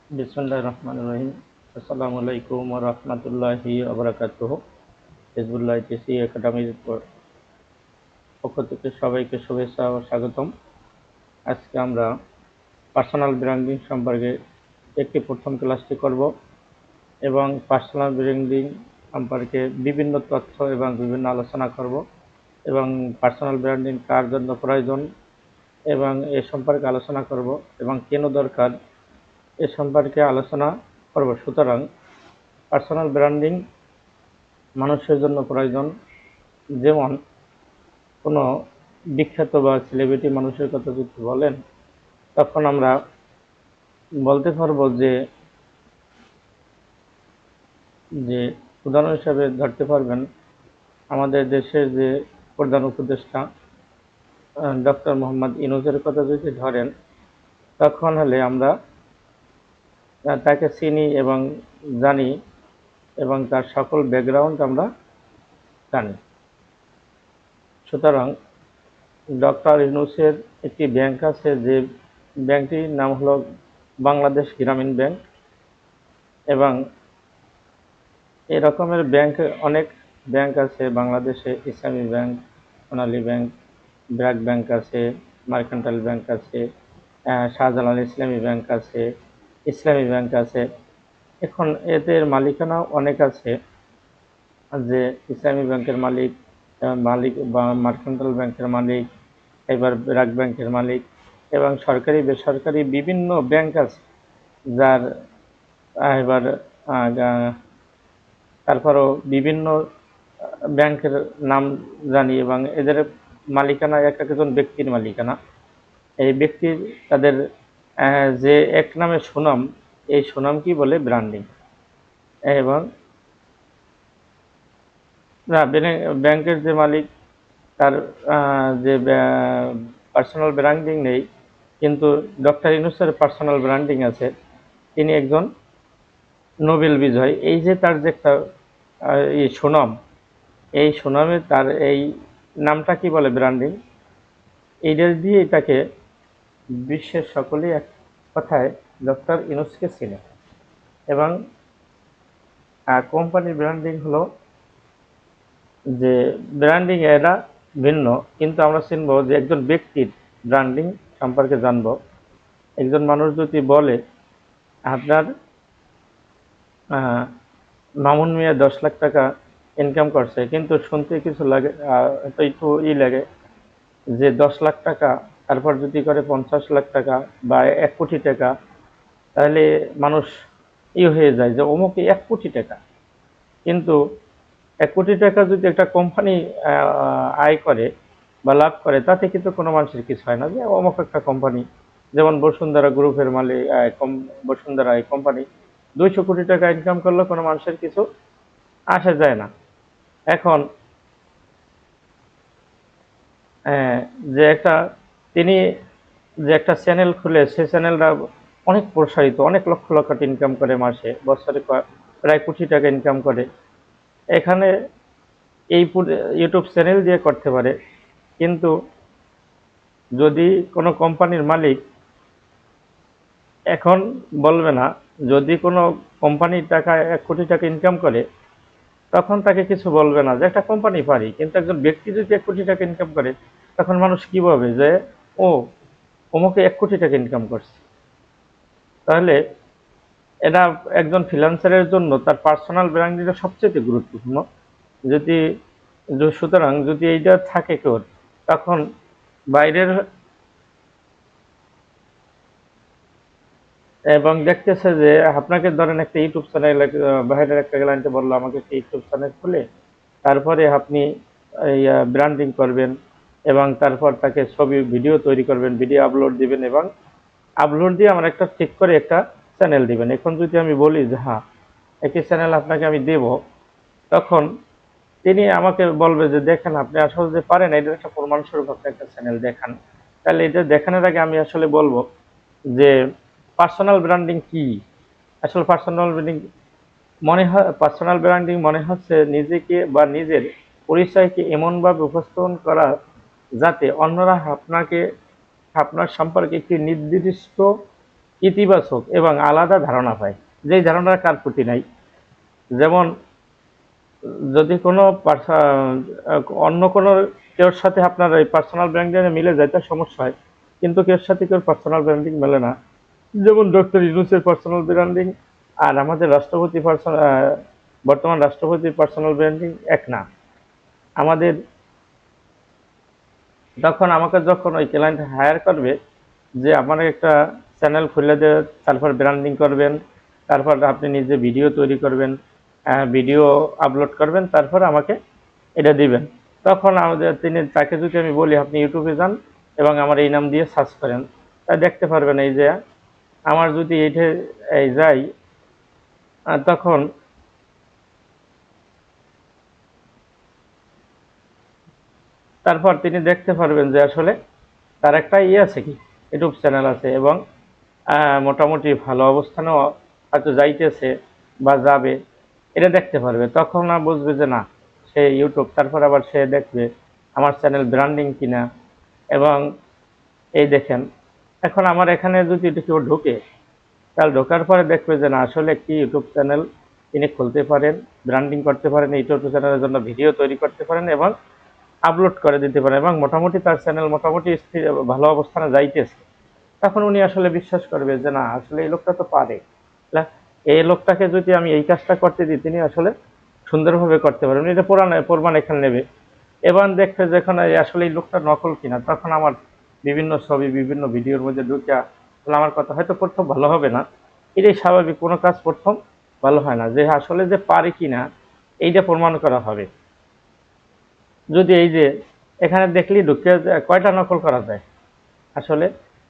বিসমিল্লাহির রহমানির রহিম। আসসালামু আলাইকুম ওয়া রাহমাতুল্লাহি ওয়া বারাকাতুহু। হিজবুল্লাহ টিসি একাডেমির পক্ষ থেকে সবাইকে শুভেচ্ছা ও স্বাগতম। আজকে আমরা পার্সোনাল ব্র্যান্ডিং সম্পর্কে একটি প্রথম ক্লাসটি করব এবং পার্সোনাল ব্র্যান্ডিং সম্পর্কে বিভিন্ন তথ্য এবং বিভিন্ন আলোচনা করব এবং পার্সোনাল ব্র্যান্ডিং কার জন্য প্রয়োজন এবং এ সম্পর্কে আলোচনা করব এবং কেন দরকার এ সম্পর্কে আলোচনা করব। সুতরাং পার্সোনাল ব্র্যান্ডিং মানুষের জন্য প্রয়োজন। যেমন কোনো বিখ্যাত বা সেলিব্রিটি মানুষের কথা যদি বলেন, তখন আমরা বলতে পারবো যে যে উদাহরণ হিসাবে ধরতে পারবেন আমাদের দেশের যে প্রধান উপদেষ্টা ডক্টর মোহাম্মদ ইউনূসের কথা যদি ধরেন, তখন হলে আমরা তাকে চিনি এবং জানি এবং তার সকল ব্যাকগ্রাউন্ড আমরা জানি। সুতরাং ডক্টর ইউনূসের একটি ব্যাংক আছে, যে ব্যাংকটির নাম হলো বাংলাদেশ গ্রামীণ ব্যাংক, এবং এই রকমের ব্যাংক অনেক ব্যাংক আছে বাংলাদেশে। ইসলামী ব্যাংক, সোনালী ব্যাংক, ব্র্যাক ব্যাংক আছে, মার্কেন্টাইল ব্যাংক আছে, শাহজালাল ইসলামী ব্যাংক আছে, ইসলামী ব্যাংক আছে। এখন এদের মালিকানা অনেক আছে, যে ইসলামী ব্যাংকের মালিক মালিক বা মার্কেন্টাইল ব্যাংকের মালিক, এবার ব্র্যাক ব্যাংকের মালিক, এবং সরকারি বেসরকারি বিভিন্ন ব্যাংক আছে যার এবার তারপরও বিভিন্ন ব্যাংকের নাম জানি এবং এদের মালিকানা এক একজন ব্যক্তির মালিকানা। এই ব্যক্তির তাদের যে এক নামে সুনাম, এই সুনাম কি বলে ব্র্যান্ডিং। এবং ব্যাংকের যে মালিক তার যে পার্সোনাল ব্র্যান্ডিং নেই, কিন্তু ডক্টর ইউনূসের পার্সোনাল ব্র্যান্ডিং আছে। তিনি একজন নোবেল বিজয়ী। এই যে তার যে একটা এই সুনাম, এই সুনামে তার এই নামটা কি বলে ব্র্যান্ডিং। এইটা দিয়ে তাকে বিশ্বের সকলেই এক কথায় ডক্টর ইউনূসকে চিনে। এবং কোম্পানির ব্র্যান্ডিং হলো যে ব্র্যান্ডিং এরা ভিন্ন, কিন্তু আমরা চিনব যে একজন ব্যক্তির ব্র্যান্ডিং সম্পর্কে জানব। একজন মানুষ যদি বলে আপনার মামুন মিয়া 10 লাখ টাকা ইনকাম করছে, কিন্তু শুনতে কিছু লাগে, একটু লাগে যে 10 লাখ টাকা, তারপর যদি করে 50 লাখ টাকা বা 1 কোটি টাকা, তাহলে মানুষ হয়ে যায় যে অমুকে 1 কোটি টাকা। কিন্তু 1 কোটি টাকা যদি একটা কোম্পানি আয় করে বা লাভ করে, তাতে কিন্তু কোনো মানুষের কিছু হয় না। যে অমুক একটা কোম্পানি, যেমন বসুন্ধরা গ্রুপের মালিক, বসুন্ধরা এই কোম্পানি 200 কোটি টাকা ইনকাম করলে কোনো মানুষের কিছু আসা যায় না। এখন যে একটা তিনি যে একটা চ্যানেল খুলে, সে চ্যানেলটা অনেক প্রসারিত, অনেক লক্ষ লক্ষ টাকা ইনকাম করে, মাসে বছরে প্রায় কোটি টাকা ইনকাম করে। এখানে এই ইউটিউব চ্যানেল দিয়ে করতে পারে, কিন্তু যদি কোনো কোম্পানির মালিক এখন বলবে না, যদি কোনো কোম্পানির টাকা 1 কোটি টাকা ইনকাম করে, তখন তাকে কিছু বলবে না, যে একটা কোম্পানি পারি। কিন্তু একজন ব্যক্তি যদি 1 কোটি টাকা ইনকাম করে, তখন মানুষ কি বলবে, যে ও অমুকে 1 কোটি টাকা ইনকাম করছে। তাহলে এটা একজন ফ্রিল্যান্সারের জন্য তার পার্সোনাল ব্র্যান্ডিংটা সবচেয়ে গুরুত্বপূর্ণ। যদি সুতরাং যদি এইটা থাকে কেউ, তখন বাইরের এবং দেখতেছে যে আপনাকে ধরেন একটা ইউটিউব চ্যানেল, বাইরের একটা ক্লায়েন্টে বললো আমাকে একটা ইউটিউব চ্যানেল খুলে, তারপরে আপনি ব্র্যান্ডিং করবেন এবং তারপর তাকে ছবি ভিডিও তৈরি করবেন, ভিডিও আপলোড দিবেন এবং আপলোড দিয়ে আমার একটা ঠিক করে একটা চ্যানেল দিবেন। এখন যদি আমি বলি যে হ্যাঁ, একটি চ্যানেল আপনাকে আমি দেব, তখন তিনি আমাকে বলবে যে দেখেন আপনি আসলে যে পারেন, এটার একটা প্রমাণস্বরূপ আপনি একটা চ্যানেল দেখান। তাহলে এটা দেখানোর আগে আমি আসলে বলবো যে পার্সোনাল ব্র্যান্ডিং কি। আসলে পার্সোনাল ব্র্যান্ডিং মনে হচ্ছে নিজেকে বা নিজের পরিচয়কে এমনভাবে উপস্থাপন করা, যাতে অন্যরা আপনার সম্পর্কে একটি নির্দিষ্ট ইতিবাচক এবং আলাদা ধারণা পায়, যেই ধারণা কার প্রতি নাই। যেমন যদি কোনো অন্য কোনো কেউর সাথে আপনার এই পার্সোনাল ব্র্যান্ডিং মিলে যায় তার সমস্যা হয়, কিন্তু কেউর সাথে কেউ পার্সোনাল ব্র্যান্ডিং মেলে না। যেমন ডক্টর ইউনূসের পার্সোনাল ব্র্যান্ডিং আর আমাদের বর্তমান রাষ্ট্রপতির পার্সোনাল ব্র্যান্ডিং এক না। আমাদের যখন ওই ক্লায়েন্ট হায়ার করবে যে আমার একটা চ্যানেল খুলে দেবে, তারপর ব্র্যান্ডিং করবেন, তারপর আপনি নিজে ভিডিও তৈরি করবেন, ভিডিও আপলোড করবেন, তারপর আমাকে এটা দিবেন। তখন তাকে যদি আমি বলি আপনি ইউটিউবে যান এবং আমার এই নাম দিয়ে সার্চ করেন, তা দেখতে পারবেন এই যে আমার যদি এই যাই, তখন তারপর তিনি দেখতে পারবেন যে আসলে তার একটা আছে কি ইউটিউব চ্যানেল আছে এবং মোটামুটি ভালো অবস্থানেও হয়তো যাইতেছে বা যাবে, এটা দেখতে পারবে। তখন না বুঝবে যে না, সে ইউটিউব। তারপর আবার সে দেখবে আমার চ্যানেল ব্র্যান্ডিং কিনা। এবং এই দেখেন, এখন আমার এখানে যদি কেউ ঢোকে, তাহলে ঢোকার পরে দেখবে যে না, আসলে একটি ইউটিউব চ্যানেল তিনি খুলতে পারেন, ব্র্যান্ডিং করতে পারেন, ইউটিউব চ্যানেলের জন্য ভিডিও তৈরি করতে পারেন এবং আপলোড করে দিতে পারেন, এবং মোটামুটি তার চ্যানেল মোটামুটি ভালো অবস্থানে যাইতেছে। তখন উনি আসলে বিশ্বাস করবে যে না, আসলে এই লোকটা তো পারে, এই লোকটাকে যদি আমি এই কাজটা করতে দিই তিনি আসলে সুন্দরভাবে করতে পারবেন, এটা প্রমাণ এখানে নেবে। এবার দেখবে যে এখন আসলে এই লোকটা নকল কিনা, তখন আমার বিভিন্ন ছবি বিভিন্ন ভিডিওর মধ্যে ঢুকিয়া আমার কথা হয়তো প্রথম ভালো হবে না, এটাই স্বাভাবিক, কোনো কাজ প্রথম ভালো হয় না, যে আসলে যে পারে কিনা এইটা প্রমাণ করা হবে। যদি এই যে এখানে দেখলি ঢুকে কয়টা নকল করা যায়, আসলে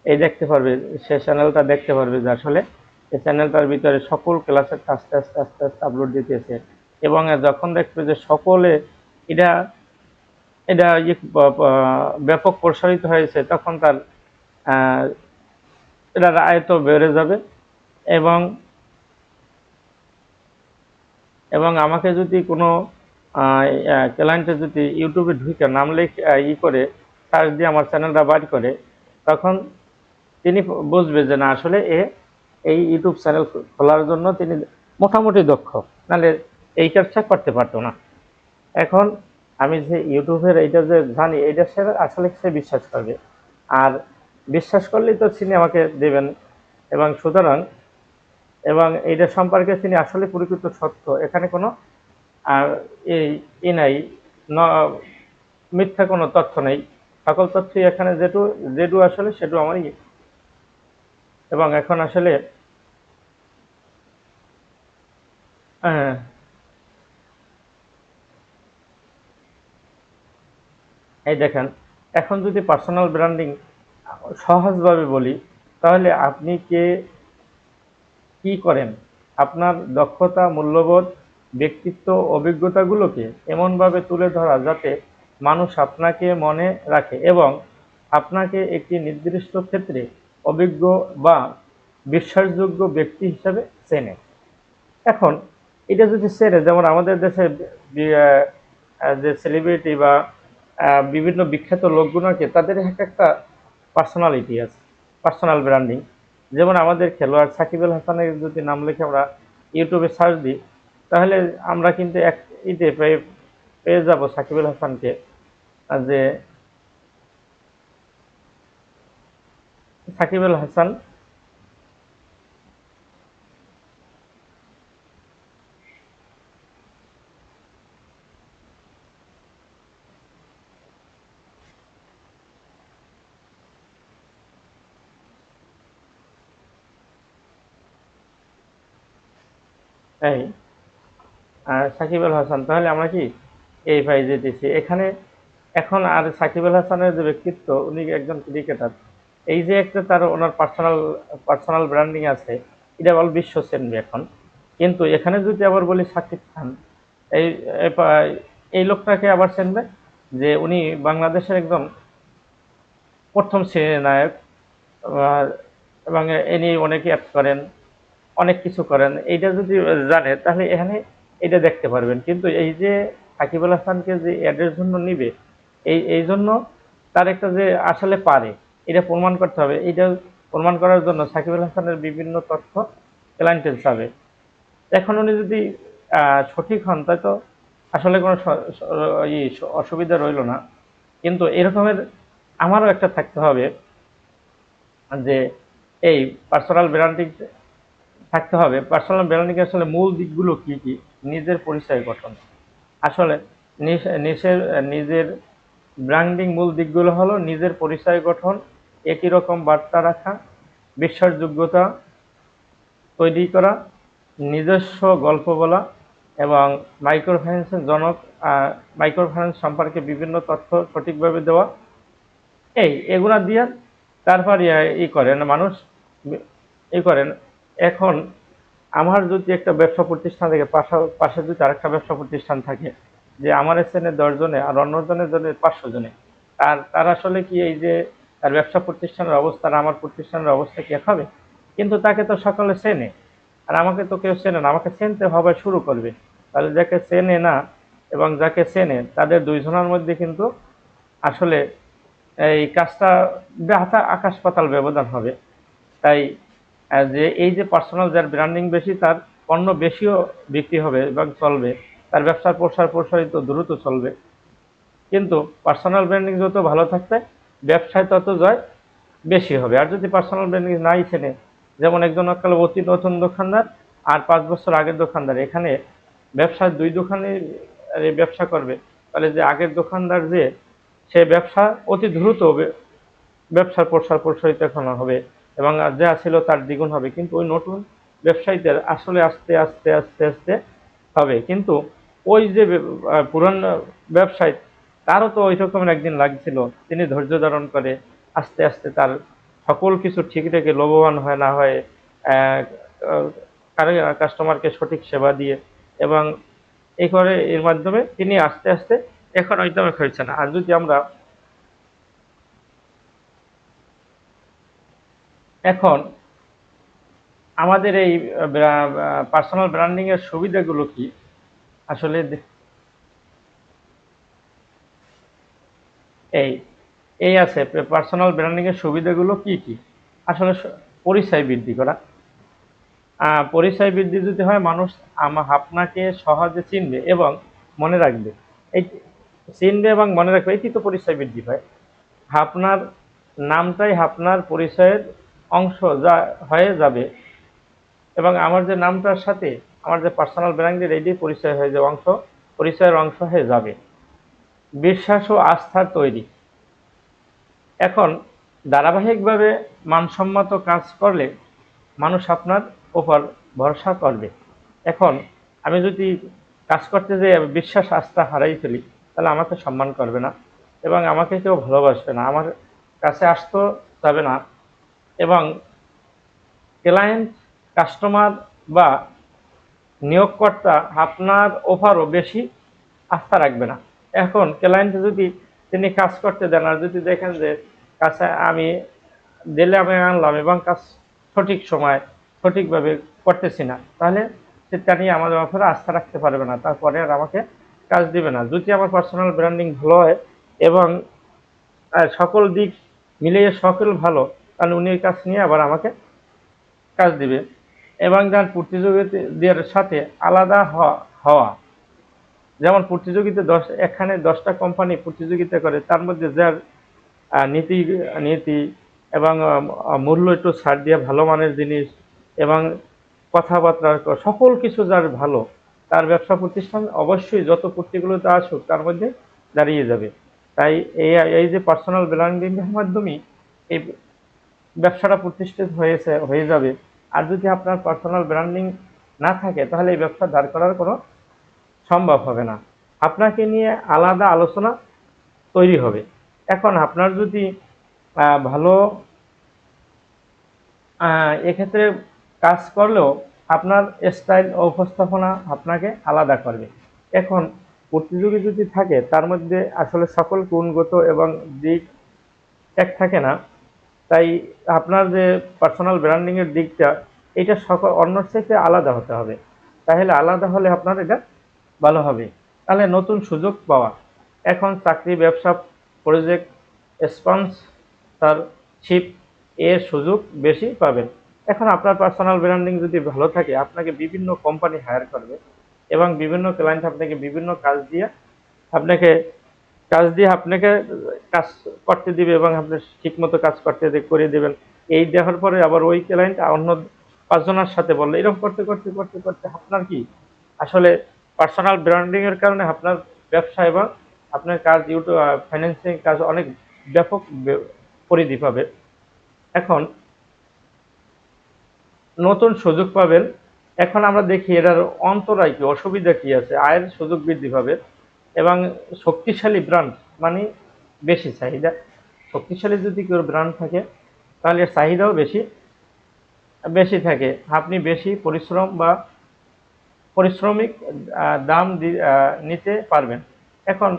এই দেখতে পারবে, সে চ্যানেলটা দেখতে পারবে যে আসলে এই চ্যানেলটার ভিতরে সকল ক্লাসের আস্তে আস্তে আস্তে আস্তে আপলোড দিতেছে। এবং যখন দেখবে যে সকলে এটা এটা ব্যাপক প্রসারিত হয়েছে, তখন তার এটার আয়ত্ত বেড়ে যাবে। এবং এবং আমাকে যদি কোনো ক্লায়েন্টে যদি ইউটিউবে ঢুকে নাম লিখে করে সার্চ দিয়ে আমার চ্যানেলটা বার করে, তখন তিনি বুঝবে যে না, আসলে এই ইউটিউব চ্যানেল খোলার জন্য তিনি মোটামুটি দক্ষ, নাহলে এই কাজটা করতে পারতো না। এখন আমি যে ইউটিউবের এইটা যে জানি, এইটা সে আসলে সে বিশ্বাস করবে, আর বিশ্বাস করলেই তো তিনি আমাকে দেবেন। এবং সুতরাং এবং এইটা সম্পর্কে তিনি আসলে পরিচিত সত্য, এখানে কোনো এই নাই, মিথ্যা কোনো তথ্য নেই, সকল তথ্যই এখানে যেটু আসলে সেটু আমারই। এবং এখন আসলে এই দেখেন, এখন যদি পার্সোনাল ব্র্যান্ডিং সহজভাবে বলি, তাহলে আপনি কি করেন, আপনার দক্ষতা, মূল্যবোধ, ব্যক্তিত্ব, অভিজ্ঞতাগুলোকে এমনভাবে তুলে ধরা যাতে মানুষ আপনাকে মনে রাখে এবং আপনাকে একটি নির্দিষ্ট ক্ষেত্রে অভিজ্ঞ বা বিশ্বাসযোগ্য ব্যক্তি হিসেবে চেনে। এখন এটা যদি চেনে, যেমন আমাদের দেশে যে সেলিব্রিটি বা বিভিন্ন বিখ্যাত লোকগুলোকে তাদের একটা পার্সোনালিটি আছে, পার্সোনাল ব্র্যান্ডিং। যেমন আমাদের খেলোয়াড় সাকিব আল হাসানের যদি নাম লিখে আমরা ইউটিউবে সার্চ দিই, তাহলে আমরা কিন্তু এক ইতে পেয়ে যাব সাকিব আল হাসানকে, যে সাকিব আল হাসান এই সাকিব আল হাসান, তাহলে আমরা কি এই ভাই যেতেছি এখানে। এখন আর সাকিব আল হাসানের যে ব্যক্তিত্ব, উনি একজন ক্রিকেটার, এই যে একটা তার ওনার পার্সোনাল ব্র্যান্ডিং আছে, এটা অল বিশ্ব চেনবে এখন। কিন্তু এখানে যদি আবার বলি সাকিব খান, এই এই লোকটাকে আবার চেনবে যে উনি বাংলাদেশের একদম প্রথম শ্রেণীর নায়ক, এবং ইনি অনেকে অ্যাড করেন, অনেক কিছু করেন। এইটা যদি জানে, তাহলে এখানে এটা দেখতে পারবেন। কিন্তু এই যে সাকিব আল হাসানকে যে অ্যাডের জন্য নিবে, এই জন্য তার একটা যে আসলে পারে এটা প্রমাণ করতে হবে। এইটা প্রমাণ করার জন্য সাকিব আল হাসানের বিভিন্ন তথ্য ক্লায়েন্টের চাবে। এখন উনি যদি সঠিক হন তাই তো আসলে কোনো অসুবিধা রইল না। কিন্তু এরকমের আমারও একটা থাকতে হবে যে এই পার্সোনাল ব্র্যান্ডিং থাকতে হবে। পার্সোনাল ব্র্যান্ডিং আসলে মূল দিকগুলো কি কি? নিজের পরিচয় গঠন। আসলে নিজের ব্র্যান্ডিং মূল দিকগুলো হলো নিজের পরিচয় গঠন, একই রকম বার্তা রাখা, বিশ্বাসযোগ্যতা তৈরি করা, নিজস্ব গল্প বলা এবং মাইক্রো ফাইন্যান্স সম্পর্কে বিভিন্ন তথ্য সঠিকভাবে দেওয়া। এগুলা দিয়ে তারপর করেন মানুষ করেন। এখন আমার যদি একটা ব্যবসা প্রতিষ্ঠান থাকে, পাশে যদি আরেকটা ব্যবসা প্রতিষ্ঠান থাকে, যে আমার এখানে 10 জনে আর অন্যজনের জন্য 500 জনে, তার আসলে কি এই যে তার ব্যবসা প্রতিষ্ঠানের অবস্থা আর আমার প্রতিষ্ঠানের অবস্থা কি এক হবে? কিন্তু তাকে তো সকলে চেনে, আর আমাকে তো কেউ চেনে না। আমাকে চিনতে হবে শুরু করবে। তাহলে যাকে চেনে না এবং যাকে চেনে তাদের দুইজনের মধ্যে কিন্তু আসলে এই কাজটা আকাশ পাতাল ব্যবধান হবে। তাই যে এই যে পার্সোনাল যার ব্র্যান্ডিং বেশি, তার পণ্য বেশিও বিক্রি হবে এবং চলবে, তার ব্যবসার প্রসারিত দ্রুত চলবে। কিন্তু পার্সোনাল ব্র্যান্ডিং যত ভালো থাকবে, ব্যবসায় তত জয় বেশি হবে। আর যদি পার্সোনাল ব্র্যান্ডিং নাই চেনে, যেমন একজন কালে অতি নতুন দোকানদার আর 5 বছর আগের দোকানদার, এখানে ব্যবসার 2 দোকানে ব্যবসা করবে, তাহলে যে আগের দোকানদার যে সে ব্যবসা অতি দ্রুত ব্যবসার প্রসারিত এখন হবে এবং যা ছিল তার দ্বিগুণ হবে। কিন্তু ওই নতুন ব্যবসায়ীদের আসলে আস্তে আস্তে আস্তে আস্তে হবে। কিন্তু ওই যে পুরান ব্যবসায়ী, তারও তো ওই রকমের একদিন লাগছিল। তিনি ধৈর্য ধারণ করে আস্তে আস্তে তার সকল কিছু ঠিক রেখে, লোভবান হয় না হয় কাস্টমারকে সঠিক সেবা দিয়ে এবং এই করে এর মাধ্যমে তিনি আস্তে আস্তে এখন ওই দামে হয়েছেন। আর যদি আমরা এখন আমাদের এই পার্সোনাল ব্র্যান্ডিং এর সুবিধাগুলো কি আসলে এই এই আছে। পার্সোনাল ব্র্যান্ডিং এর সুবিধাগুলো কি কি? আসলে পরিচয় বৃদ্ধি করা। পরিচয় বৃদ্ধি যদি হয়, মানুষ আপনাকে সহজে চিনবে এবং মনে রাখবে। এই চিনবে এবং মনে রাখবে, এটি তো পরিচয় বৃদ্ধি হয়। আপনার নামটাই আপনার পরিচয়ের অংশ যা হয়ে যাবে এবং আমার যে নামটার সাথে আমার যে পার্সোনাল ব্র্যান্ডের এটি পরিচয় হয়ে যাবে, পরিচয়ের অংশ হয়ে যাবে। বিশ্বাস ও আস্থার তৈরি। এখন ধারাবাহিকভাবে মানসম্মত কাজ করলে মানুষ আপনার উপর ভরসা করবে। এখন আমি যদি কাজ করতে যেয়ে বিশ্বাস আস্থা হারাই ফেলি, তাহলে আমাকে সম্মান করবে না এবং আমাকে কেউ ভালোবাসবে না, আমার কাছে আসতে যাবে না এবং ক্লায়েন্ট, কাস্টমার বা নিয়োগকর্তা আপনার ওভারও বেশি আস্থা রাখবে না। এখন ক্লায়েন্ট যদি তিনি কাজ করতে দেন আর যদি দেখেন যে কাছে আমি দিলে আমি আনলাম এবং কাজ সঠিক সময় সঠিকভাবে করতেছি না, তাহলে সেটা নিয়ে আমাদের ব্যাপারে আস্থা রাখতে পারবে না, তারপরে আর আমাকে কাজ দিবে না। যদি আমার পার্সোনাল ব্র্যান্ডিং ভালো হয় এবং সকল দিক মিলিয়ে সকল ভালো, তাহলে উনি এই কাজ নিয়ে আবার আমাকে কাজ দিবে। এবং যার প্রতিযোগীদের সাথে আলাদা হওয়া, যেমন প্রতিযোগিতা এখানে 10টা কোম্পানি প্রতিযোগিতা করে, তার মধ্যে যার নীতি নীতি এবং মূল্য একটু ছাড় দিয়ে ভালো মানের জিনিস এবং কথাবার্তা সকল কিছু যার ভালো, তার ব্যবসা প্রতিষ্ঠান অবশ্যই যত প্রতিকূলতা আসুক তার মধ্যে দাঁড়িয়ে যাবে। তাই এই যে পার্সোনাল ব্র্যান্ডিংয়ের মাধ্যমেই এই ব্যবসাটা প্রতিষ্ঠিত হয়ে যাবে। আর যদি আপনার পার্সোনাল ব্র্যান্ডিং না থাকে, তাহলে এই ব্যবসা দাঁড় করার কোনো সম্ভব হবে না। আপনাকে নিয়ে আলাদা আলোচনা তৈরি হবে। এখন আপনার যদি ভালো এক্ষেত্রে কাজ করলেও আপনার স্টাইল ও উপস্থাপনা আপনাকে আলাদা করবে। এখন প্রতিযোগী যদি থাকে, তার মধ্যে আসলে সকল গুণগত এবং দিক এক থাকে না। তাই আপনার যে পার্সোনাল ব্র্যান্ডিংয়ের দিকটা, এটা সকল অন্যর থেকে আলাদা হতে হবে। তাহলে আলাদা হলে আপনার এটা ভালো হবে। তাহলে নতুন সুযোগ পাওয়া। এখন চাকরি, ব্যবসা, প্রজেক্ট, স্পন্সরশিপ এর সুযোগ বেশি পাবেন। এখন আপনার পার্সোনাল ব্র্যান্ডিং যদি ভালো থাকে, আপনাকে বিভিন্ন কোম্পানি হায়ার করবে এবং বিভিন্ন ক্লায়েন্ট আপনাকে বিভিন্ন আপনাকে আপনাকে কাজ করতে দিবে এবং আপনি ঠিকমতো কাজ করে দিবেন। এই দেখার পরে আবার ওই ক্লায়েন্ট অন্য ৫ জনের সাথে বললো, এরকম করতে করতে করতে করতে আপনার কি আসলে পার্সোনাল ব্র্যান্ডিং এর কারণে আপনার ব্যবসা এবং আপনার কাজ ইউটিউব ফাইন্যান্সিং কাজ অনেক ব্যাপক পরিধি পাবে। এখন নতুন সুযোগ পাবেন। এখন আমরা দেখি এটার অন্তরায় কি, অসুবিধা কি আছে। আয়ের সুযোগ বৃদ্ধি পাবে এবং শক্তিশালী ব্র্যান্ড মানে বেশি চাহিদা। শক্তিশালী যদি কেউ ব্র্যান্ড থাকে তাহলে এর চাহিদাও বেশি বেশি থাকে। আপনি বেশি পরিশ্রম বা পারিশ্রমিক দাম নিতে পারবেন। এখন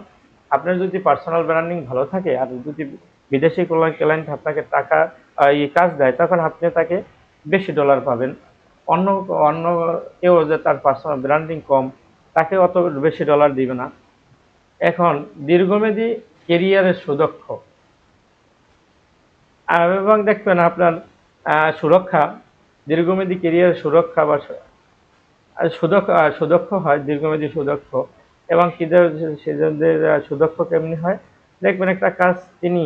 আপনার যদি পার্সোনাল ব্র্যান্ডিং ভালো থাকে আর যদি বিদেশি কোনো ক্লায়েন্ট আপনাকে টাকা এই কাজ দেয়, তখন আপনি তাকে বেশি ডলার পাবেন। অন্য অন্য কেউ যে তার পার্সোনাল ব্র্যান্ডিং কম, তাকে অত বেশি ডলার দিবে না। এখন দীর্ঘমেয়াদী কেরিয়ারের সুদক্ষ এবং দেখবেন আপনার সুরক্ষা, দীর্ঘমেয়াদী কেরিয়ারের সুরক্ষা বা সুদক্ষ হয়, দীর্ঘমেয়াদী সুদক্ষ। এবং সেজনদের সুদক্ষ কেমনি হয়, দেখবেন একটা কাজ তিনি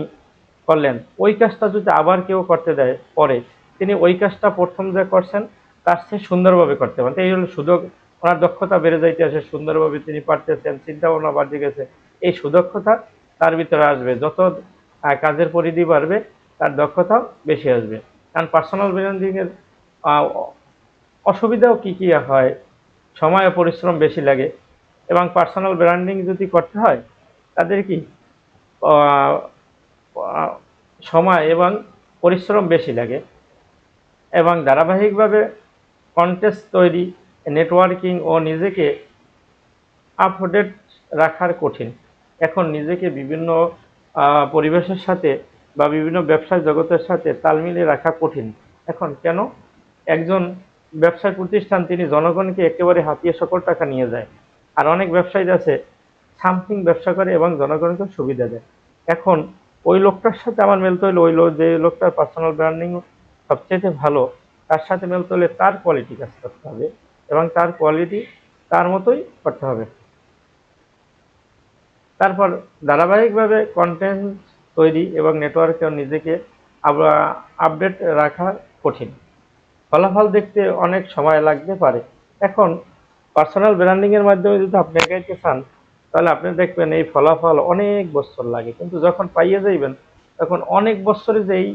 করলেন, ওই কাজটা যদি আবার কেউ করতে দেয় পরে, তিনি ওই কাজটা প্রথম যে করছেন তার চেয়ে সুন্দরভাবে করতে পারেন। এই হলো সুযোগ, ওনার দক্ষতা বেড়ে যাইতেছে, সুন্দরভাবে তিনি পারতেছেন, চিন্তা ভাবনা বাড়তে গেছে। এই সুদক্ষতা তার ভিতরে আসবে, যত কাজের পরিধি বাড়বে তার দক্ষতাও বেশি আসবে। কারণ পার্সোনাল ব্র্যান্ডিং এর অসুবিধাও কি কি হয়, সময় ও পরিশ্রম বেশি লাগে। এবং পার্সোনাল ব্র্যান্ডিং যদি করতে হয় তাদের কি সময় এবং পরিশ্রম বেশি লাগে এবং ধারাবাহিকভাবে কন্টেন্ট তৈরি, নেটওয়ার্কিং ও নিজেকে আপডেট রাখার কঠিন। এখন নিজেকে বিভিন্ন পরিবেশের সাথে বা বিভিন্ন ব্যবসার জগতের সাথে তাল মিলিয়ে রাখা কঠিন। এখন কেন? একজন ব্যবসায় প্রতিষ্ঠান তিনি জনগণকে একেবারে হাতিয়ে সকল টাকা নিয়ে যায়, আর অনেক ব্যবসায়ী আছে সামথিং ব্যবসা করে এবং জনগণকে সুবিধা দেয়। এখন ওই লোকটার সাথে আমার মেলতে হলে ওই যে লোকটার পার্সোনাল ব্র্যান্ডিং সবচেয়ে ভালো, তার সাথে মেলতে হলে তার কোয়ালিটি কাজ করতে হবে এবং তার কোয়ালিটি তার মতোই করতে হবে। তারপর ধারাবাহিকভাবে কন্টেন্ট তৈরি এবং নেটওয়ার্কে নিজেকে আপডেট রাখা কঠিন। ফলাফল দেখতে অনেক সময় লাগতে পারে। এখন পার্সোনাল ব্র্যান্ডিং এর মাধ্যমে যদি আপনি এগাইতে চান, তাহলে আপনি দেখবেন এই ফলাফল অনেক বছর লাগে, কিন্তু যখন পাইয়ে যাইবেন তখন অনেক বছরে যেই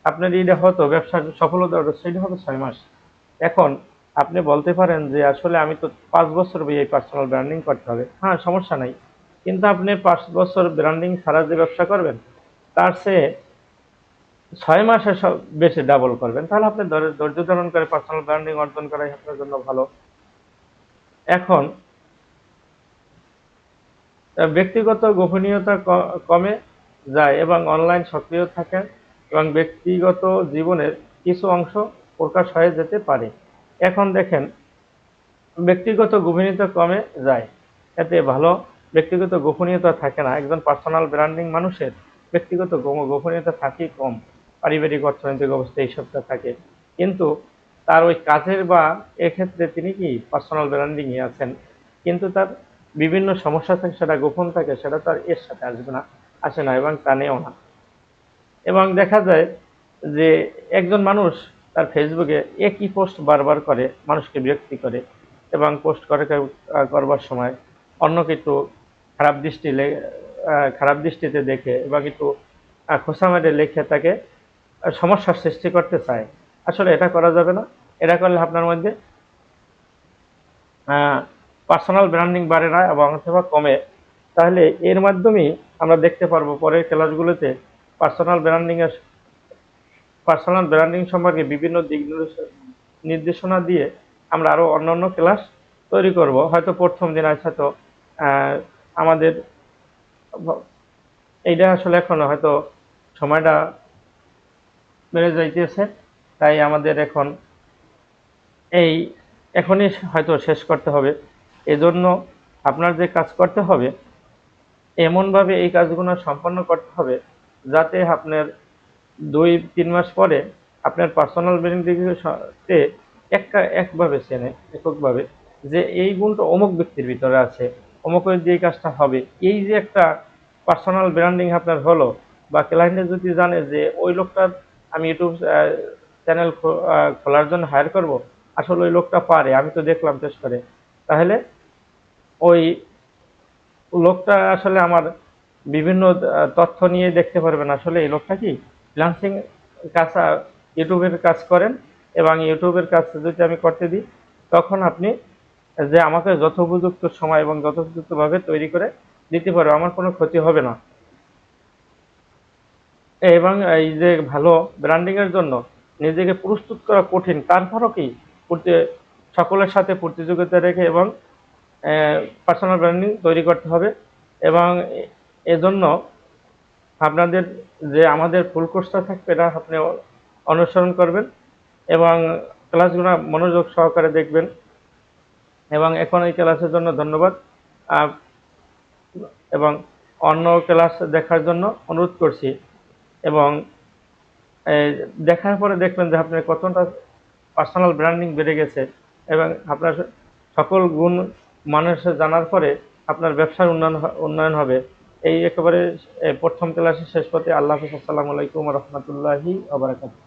আপনার এটা হতো ব্যবসার সফলতা হতো, সেটা হবে 6 মাস। এখন আপনি বলতে পারেন যে আসলে আমি তো 5 বছর এই পার্সোনাল ব্র্যান্ডিং করতে হবে। হ্যাঁ, সমস্যা নাই, কিন্তু আপনি 5 বছর ব্র্যান্ডিং ছাড়া যে ব্যবসা করবেন তার চেয়ে 6 মাসে সব বেশি ডাবল করবেন, তাহলে আপনি ধৈর্য ধারণ করে পার্সোনাল ব্র্যান্ডিং অর্জন করাই আপনার জন্য ভালো। এখন ব্যক্তিগত গোপনীয়তা কমে যায় এবং অনলাইন সক্রিয় থাকেন এবং ব্যক্তিগত জীবনের কিছু অংশ প্রকাশ হয়ে যেতে পারে। এখন দেখেন ব্যক্তিগত গোপনীয়তা কমে যায়, এতে ভালো ব্যক্তিগত গোপনীয়তা থাকে না। একজন পার্সোনাল ব্র্যান্ডিং মানুষের ব্যক্তিগত গোপনীয়তা থাকে কম, পারিবারিক অর্থনৈতিক অবস্থা এইসবটা থাকে, কিন্তু তার ওই কাজের বা এক্ষেত্রে তিনি কি পার্সোনাল ব্র্যান্ডিংয়ে আছেন, কিন্তু তার বিভিন্ন সমস্যা থাকে, সেটা গোপন থাকে, সেটা তার এর সাথে আসে না এবং তা নেও না। এবং দেখা যায় যে একজন মানুষ তার ফেসবুকে একই পোস্ট বারবার করে, মানুষকে বিরক্তি করে এবং পোস্ট করবার সময় অন্যকে একটু খারাপ দৃষ্টিতে দেখে এবং একটু খোঁচা মেরে লেখে তাকে সমস্যার সৃষ্টি করতে চায়। আসলে এটা করা যাবে না। এটা করলে আপনার মধ্যে পার্সোনাল ব্র্যান্ডিং বাড়ে না এবং অথবা কমে। তাহলে এর মাধ্যমেই আমরা দেখতে পারবো পরের ক্লাসগুলোতে পার্সোনাল ব্র্যান্ডিং সম্পর্কে বিভিন্ন দিক নির্দেশনা দিয়ে আমরা আরো অন্যান্য ক্লাস তৈরি করব। হয়তো প্রথম দিন আছে তো আমাদের এইটা আসলে এখন হয়তো সময়টা বেড়ে যাইতেছে, তাই আমাদের এখনই হয়তো শেষ করতে হবে। এজন্য আপনার যে কাজ করতে হবে এমনভাবে এই কাজগুলো সম্পন্ন করতে হবে যাতে আপনার 2-3 মাস পরে আপনার পার্সোনাল ব্র্যান্ডিংয়ের সাথে একভাবে চেনে, এককভাবে, যে এই গুণটা অমুক ব্যক্তির ভিতরে আছে, অমুকের যে কাজটা হবে। এই যে একটা পার্সোনাল ব্র্যান্ডিং আপনার হলো, বা ক্লায়েন্টে যদি জানে যে ওই লোকটার আমি ইউটিউব চ্যানেল খোলার জন্য হায়ার করব, আসলে ওই লোকটা পারে, আমি তো দেখলাম টেস্ট করে, তাহলে ওই লোকটা আসলে আমার বিভিন্ন তথ্য নিয়ে দেখতে পারবেন আসলে এই লোকটা কি ফ্রিল্যান্সিং কাজ, ইউটিউবের কাজ করেন, এবং ইউটিউবের কাজ যদি আমি করতে দিই, তখন আপনি যে আমাকে যথোপযুক্ত সময় এবং যথোপযুক্তভাবে তৈরি করে দিতে পারবে, আমার কোনো ক্ষতি হবে না। এবং এই যে ভালো ব্র্যান্ডিং এর জন্য নিজেকে প্রস্তুত করা কঠিন, তারপরও কি সকলের সাথে প্রতিযোগিতা রেখে এবং পার্সোনাল ব্র্যান্ডিং তৈরি করতে হবে। এবং এজন্য আপনাদের যে আমাদের ফুল কোর্সটা থাকবে, এটা আপনি অনুসরণ করবেন এবং ক্লাসগুলো মনোযোগ সহকারে দেখবেন। এবং এখন এই ক্লাসের জন্য ধন্যবাদ, এবং অন্য ক্লাস দেখার জন্য অনুরোধ করছি। এবং দেখার পরে দেখবেন যে আপনার কতটা পার্সোনাল ব্র্যান্ডিং বেড়ে গেছে, এবং আপনার সকল গুণ মানুষের জানার পরে আপনার ব্যবসার উন্নয়ন হবে। এই একেবারে প্রথম ক্লাসের শেষ পথে। আল্লাহ হাফেজ। আসসালামু আলাইকুম ওয়া রাহমাতুল্লাহি ওয়া বারাকাতুহু।